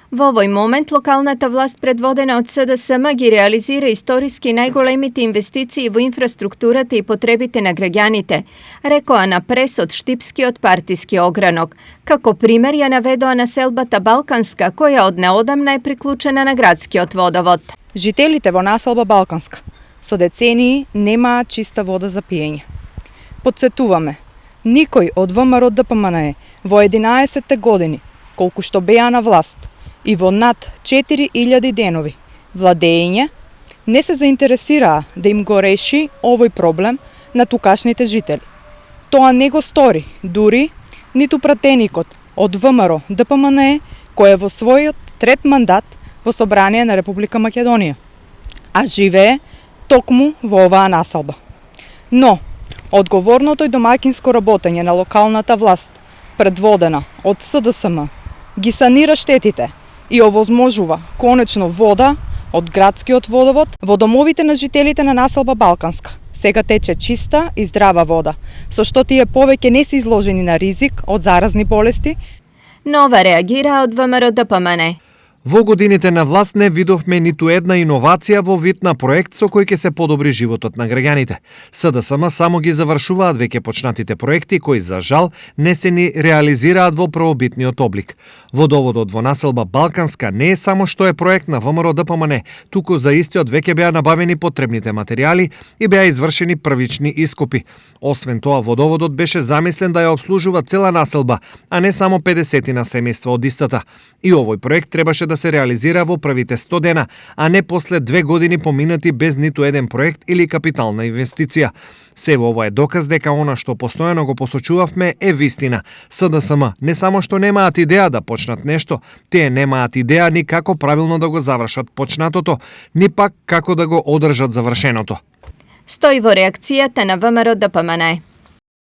Во овој момент локалната власт предводена од СДСМ ги реализира историски најголемите инвестиции во инфраструктурата и потребите на граѓаните, рекоа на прес од Штипскиот партиски огранок. Како пример ја наведоа населбата Балканска, која од неодамна е приклучена на градскиот водовод. Жителите во населба Балканска со децении немаат чиста вода за пиење. Подсетуваме, никој од ВМРО ДПМНЕ во 11 години, колку што беа на власт, и во над 4000 денови владење, не се заинтересираа да им го реши овој проблем на тукашните жители. Тоа не го стори дури ниту пратеникот од ВМРО ДПМНЕ, кој е во својот трет мандат во Собрание на Република Македонија, а живее токму во оваа населба. Но, одговорното и домаќинско работење на локалната власт, предводена од СДСМ, ги санира штетите и овозможува конечно вода од градскиот водовод во домовите на жителите на населба Балканска. Сега тече чиста и здрава вода, со што тие повеќе не се изложени на ризик од заразни болести. Нова реагира од ВМРО ДПМНЕ. Во годините на власт не видовме ниту една иновација во вид на проект со кој ќе се подобри животот на граѓаните. СДСМ само ги завршуваат веќе почнатите проекти кои за жал не се ни реализираат во првобитниот облик. Водоводот во населба Балканска не е само што е проект на ВМРО ДПМНЕ, туку за истиот веќе беа набавени потребните материјали и беа извршени првични ископи. Освен тоа, водоводот беше замислен да ја обслужува цела населба, а не само 50 семејства од истата. И овој проект требаше да се реализира во првите 100 дена, а не после 2 години поминати без ниту еден проект или капитална инвестиција. Сево ова е доказ дека она што постојано го посочувавме е вистина. СДСМ не само што немаат идеја да почнат нешто, тие немаат идеја ни како правилно да го завршат почнатото, ни пак како да го одржат завршеното. Стои во реакцијата на ВМРО ДПМНЕ.